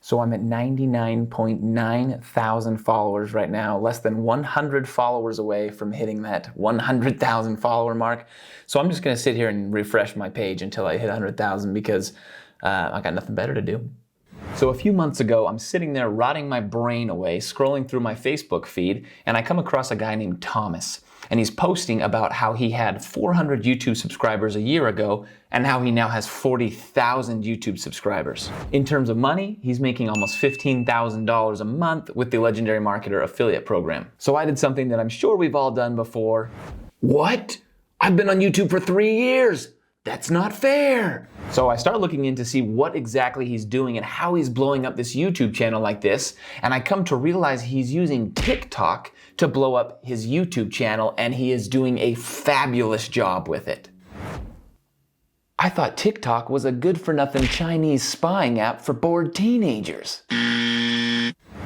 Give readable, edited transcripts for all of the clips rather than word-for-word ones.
So I'm at 99.9 thousand followers right now, less than 100 followers away from hitting that 100,000 follower mark. So I'm just gonna sit here and refresh my page until I hit 100,000 because I got nothing better to do. So a few months ago, I'm sitting there rotting my brain away, scrolling through my Facebook feed, and I come across a guy named Thomas. And he's posting about how he had 400 YouTube subscribers a year ago and how he now has 40,000 YouTube subscribers. In terms of money, he's making almost $15,000 a month with the Legendary Marketer affiliate program. So I did something that I'm sure we've all done before. What? I've been on YouTube for 3 years. That's not fair. So I start looking in to see what exactly he's doing and how he's blowing up this YouTube channel like this. And I come to realize he's using TikTok to blow up his YouTube channel, and he is doing a fabulous job with it. I thought TikTok was a good-for-nothing Chinese spying app for bored teenagers.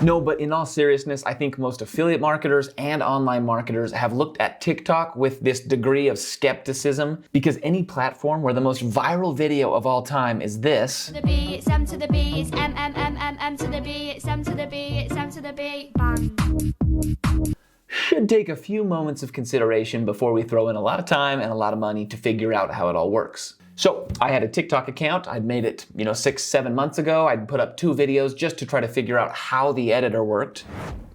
No, but in all seriousness, I think most affiliate marketers and online marketers have looked at TikTok with this degree of skepticism, because any platform where the most viral video of all time is this, to the B, it's M to the B, it's M, M, M, M, M to the B, it's M to the B, it's M to the B, bang. should take a few moments of consideration before we throw in a lot of time and a lot of money to figure out how it all works. So I had a TikTok account. I'd made it, 6-7 months ago. I'd put up 2 videos just to try to figure out how the editor worked.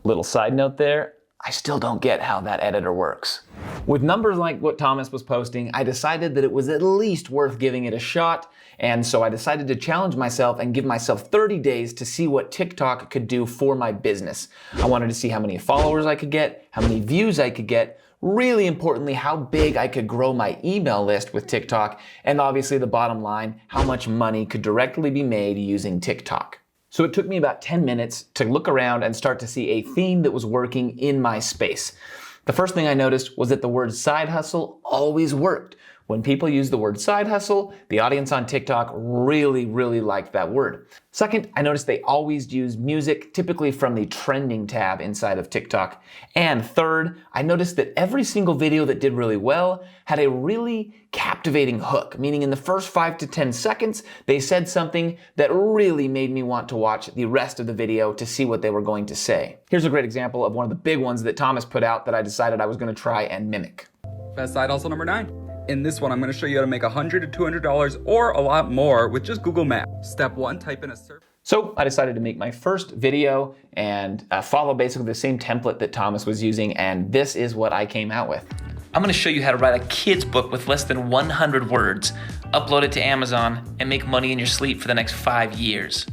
Little side note there, I still don't get how that editor works. With numbers like what Thomas was posting, I decided that it was at least worth giving it a shot, and so I decided to challenge myself and give myself 30 days to see what TikTok could do for my business. I wanted to see how many followers I could get, how many views I could get, really importantly, how big I could grow my email list with TikTok, and obviously the bottom line, how much money could directly be made using TikTok. So it took me about 10 minutes to look around and start to see a theme that was working in my space. The first thing I noticed was that the word side hustle always worked. When people use the word side hustle, the audience on TikTok really liked that word. Second, I noticed they always use music, typically from the trending tab inside of TikTok. And third, I noticed that every single video that did really well had a really captivating hook, meaning in the first 5 to 10 seconds, they said something that really made me want to watch the rest of the video to see what they were going to say. Here's a great example of one of the big ones that Thomas put out that I decided I was going to try and mimic. Best side hustle number 9. In this one, I'm going to show you how to make $100 to $200 or a lot more with just Google Maps. Step 1, type in a search. So I decided to make my first video and follow basically the same template that Thomas was using, and this is what I came out with. I'm going to show you how to write a kid's book with less than 100 words, upload it to Amazon, and make money in your sleep for the next 5 years.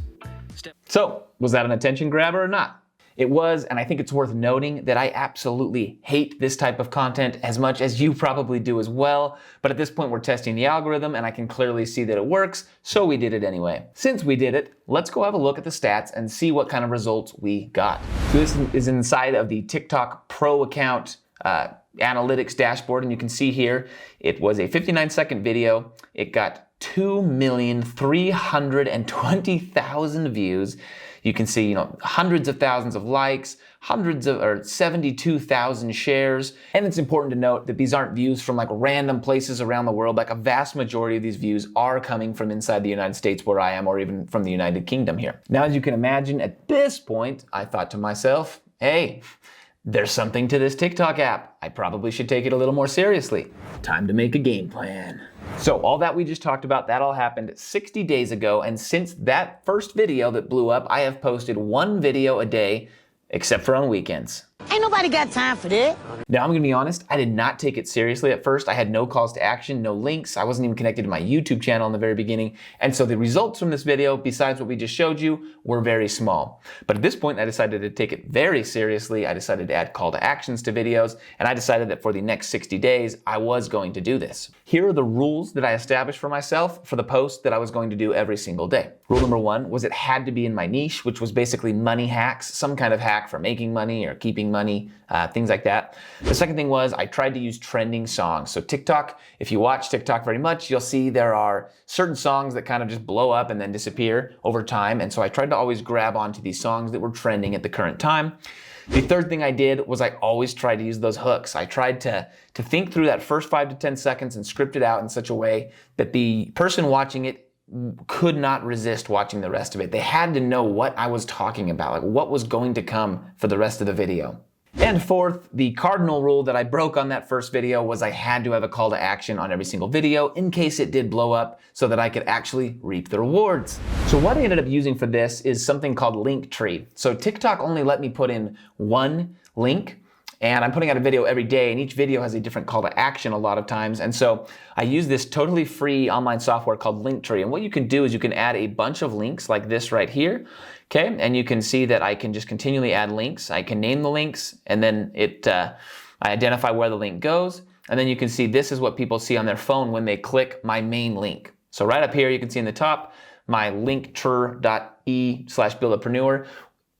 So, was that an attention grabber or not? It was, and I think it's worth noting that I absolutely hate this type of content as much as you probably do as well, but at this point we're testing the algorithm and I can clearly see that it works, so we did it anyway. Since we did it, let's go have a look at the stats and see what kind of results we got. So this is inside of the TikTok Pro account analytics dashboard, and you can see here, it was a 59-second video. It got 2,320,000 views. You can see, hundreds of thousands of likes, 72,000 shares. And it's important to note that these aren't views from like random places around the world. Like a vast majority of these views are coming from inside the United States where I am, or even from the United Kingdom here. Now, as you can imagine, at this point, I thought to myself, hey, there's something to this TikTok app. I probably should take it a little more seriously. Time to make a game plan. So all that we just talked about, that all happened 60 days ago, and since that first video that blew up, I have posted 1 video a day, except for on weekends. Ain't nobody got time for that. Now, I'm gonna be honest, I did not take it seriously at first. I had no calls to action, no links. I wasn't even connected to my YouTube channel in the very beginning. And so the results from this video, besides what we just showed you, were very small. But at this point, I decided to take it very seriously. I decided to add call to actions to videos, and I decided that for the next 60 days, I was going to do this. Here are the rules that I established for myself for the post that I was going to do every single day. Rule number 1 was it had to be in my niche, which was basically money hacks, some kind of hack for making money or keeping money, things like that. The second thing was I tried to use trending songs. So TikTok, if you watch TikTok very much, you'll see there are certain songs that kind of just blow up and then disappear over time. And so I tried to always grab onto these songs that were trending at the current time. The third thing I did was I always tried to use those hooks. I tried to think through that first 5 to 10 seconds and script it out in such a way that the person watching it could not resist watching the rest of it. They had to know what I was talking about, like what was going to come for the rest of the video. And fourth, the cardinal rule that I broke on that first video was I had to have a call to action on every single video in case it did blow up so that I could actually reap the rewards. So what I ended up using for this is something called Linktree. So TikTok only let me put in one link, and I'm putting out a video every day, and each video has a different call to action a lot of times. And so I use this totally free online software called Linktree. And what you can do is you can add a bunch of links like this right here. Okay, and you can see that I can just continually add links. I can name the links, and then I identify where the link goes. And then you can see this is what people see on their phone when they click my main link. So right up here, you can see in the top, my linktree.e/Buildapreneur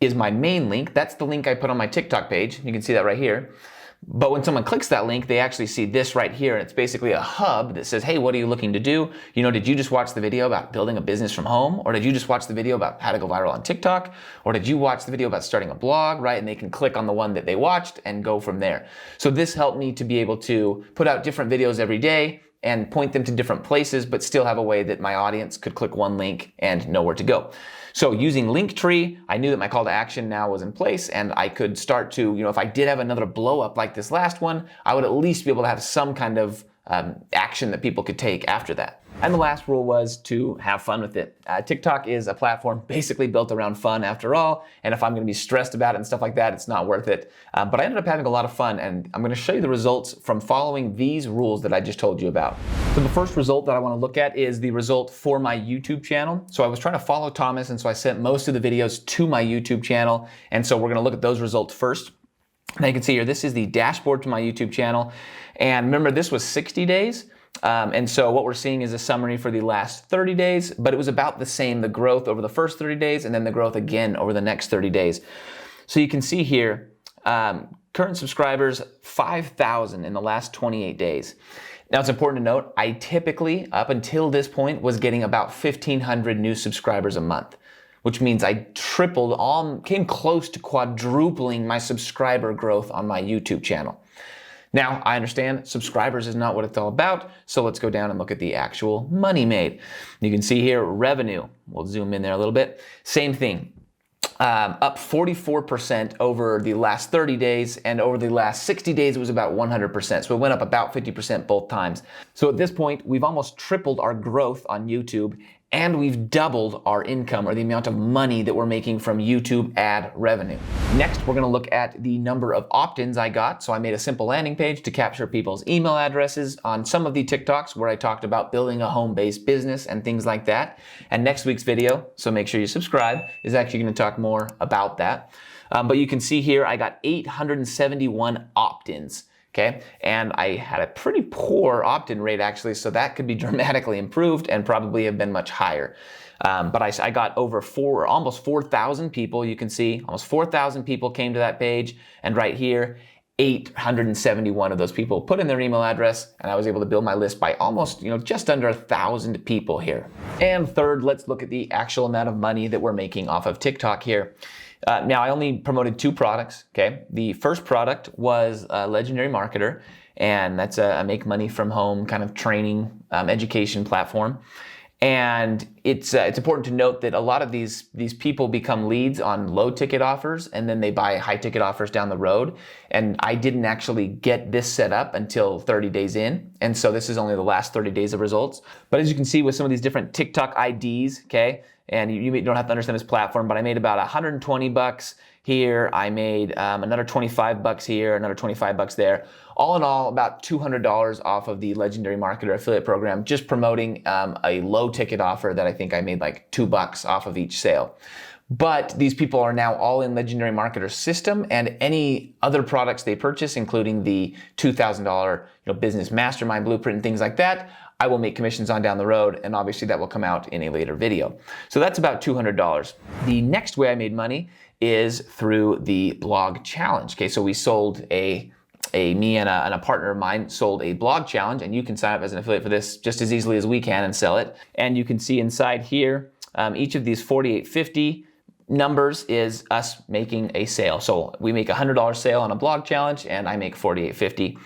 is my main link. That's the link I put on my TikTok page. You can see that right here. But when someone clicks that link, they actually see this right here. And it's basically a hub that says, hey, what are you looking to do? You know, did you just watch the video about building a business from home? Or did you just watch the video about how to go viral on TikTok? Or did you watch the video about starting a blog, right? And they can click on the one that they watched and go from there. So this helped me to be able to put out different videos every day and point them to different places, but still have a way that my audience could click one link and know where to go. So using Linktree, I knew that my call to action now was in place, and I could start to, you know, if I did have another blow up like this last one, I would at least be able to have some kind of action that people could take after that. And the last rule was to have fun with it. TikTok is a platform basically built around fun after all, and if I'm gonna be stressed about it and stuff like that, it's not worth it. But I ended up having a lot of fun, and I'm gonna show you the results from following these rules that I just told you about. So the first result that I wanna look at is the result for my YouTube channel. So I was trying to follow Thomas, and so I sent most of the videos to my YouTube channel, and so we're gonna look at those results first. Now you can see here, this is the dashboard to my YouTube channel, and remember this was 60 days. And so what we're seeing is a summary for the last 30 days, but it was about the same, the growth over the first 30 days and then the growth again over the next 30 days. So you can see here, current subscribers, 5,000 in the last 28 days. Now it's important to note, I typically, up until this point, was getting about 1,500 new subscribers a month, which means I came close to quadrupling my subscriber growth on my YouTube channel. Now, I understand subscribers is not what it's all about, so let's go down and look at the actual money made. You can see here, revenue. We'll zoom in there a little bit. Same thing, up 44% over the last 30 days, and over the last 60 days, it was about 100%. So it went up about 50% both times. So at this point, we've almost tripled our growth on YouTube, and we've doubled our income, or the amount of money that we're making from YouTube ad revenue. Next, we're gonna look at the number of opt-ins I got. So I made a simple landing page to capture people's email addresses on some of the TikToks where I talked about building a home-based business and things like that. And next week's video, so make sure you subscribe, is actually gonna talk more about that. But you can see here, I got 871 opt-ins. Okay, and I had a pretty poor opt-in rate actually, so that could be dramatically improved and probably have been much higher. But I got over almost 4,000 people. You can see almost 4,000 people came to that page, and right here, 871 of those people put in their email address, and I was able to build my list by almost, just under 1,000 people here. And third, let's look at the actual amount of money that we're making off of TikTok here. Now, I only promoted 2 products, okay? The first product was Legendary Marketer, and that's a make money from home kind of training education platform. And it's important to note that a lot of these people become leads on low ticket offers, and then they buy high ticket offers down the road. And I didn't actually get this set up until 30 days in. And so this is only the last 30 days of results. But as you can see with some of these different TikTok IDs, okay? And you don't have to understand this platform, but I made about $120 here. I made another $25 here, another $25 there. All in all, about $200 off of the Legendary Marketer affiliate program, just promoting a low ticket offer that I think I made like $2 off of each sale. But these people are now all in Legendary Marketer's system, and any other products they purchase, including the $2,000 business mastermind blueprint and things like that, I will make commissions on down the road, and obviously that will come out in a later video. So that's about $200. The next way I made money is through the blog challenge. Okay, so we sold me and a partner of mine sold a blog challenge, and you can sign up as an affiliate for this just as easily as we can and sell it. And you can see inside here, each of these 4850 numbers is us making a sale. So we make a $100 sale on a blog challenge and I make $48.50.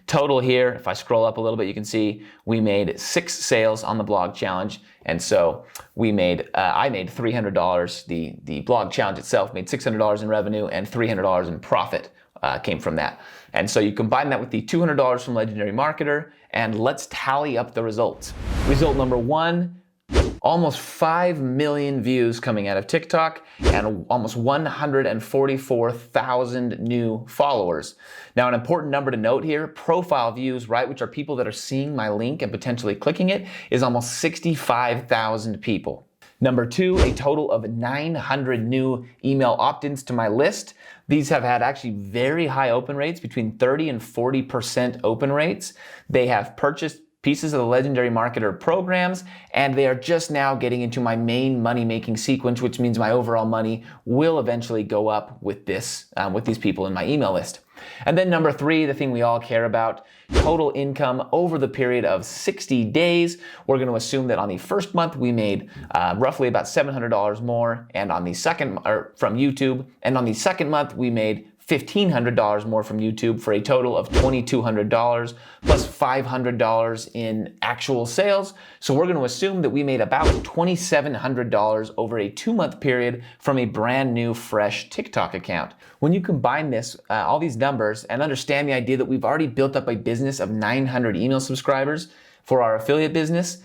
Total here, if I scroll up a little bit, you can see we made 6 sales on the blog challenge. And so we made, I made $300. The blog challenge itself made $600 in revenue and $300 in profit came from that. And so you combine that with the $200 from Legendary Marketer, and let's tally up the results. Result number 1, almost 5 million views coming out of TikTok and almost 144,000 new followers. Now, an important number to note here, profile views, right, which are people that are seeing my link and potentially clicking it, is almost 65,000 people. Number 2, a total of 900 new email opt-ins to my list. These have had actually very high open rates, between 30 and 40% open rates. They have purchased pieces of the Legendary Marketer programs, and they are just now getting into my main money-making sequence, which means my overall money will eventually go up with this, with these people in my email list. And then number 3, the thing we all care about, total income over the period of 60 days. We're going to assume that on the first month we made roughly about $700 more, and on the second, or from YouTube, and on the second month we made $1,500 more from YouTube for a total of $2,200 plus $500 in actual sales. So we're going to assume that we made about $2,700 over a 2-month period from a brand new, fresh TikTok account. When you combine this, all these numbers, and understand the idea that we've already built up a business of 900 email subscribers for our affiliate business,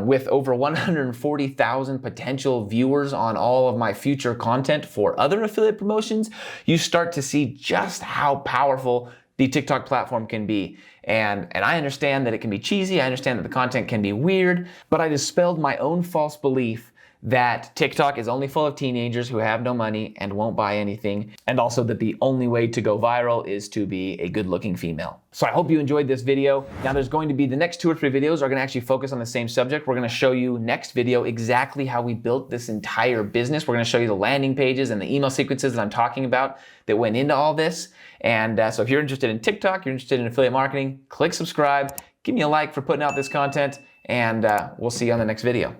with over 140,000 potential viewers on all of my future content for other affiliate promotions, you start to see just how powerful the TikTok platform can be. And I understand that it can be cheesy, I understand that the content can be weird, but I dispelled my own false belief that TikTok is only full of teenagers who have no money and won't buy anything, and also that the only way to go viral is to be a good-looking female. So I hope you enjoyed this video. Now there's going to be the next 2 or 3 videos are going to actually focus on the same subject. We're going to show you next video exactly how we built this entire business. We're going to show you the landing pages and the email sequences that I'm talking about that went into all this. And so if you're interested in TikTok, you're interested in affiliate marketing, click subscribe, give me a like for putting out this content, and we'll see you on the next video.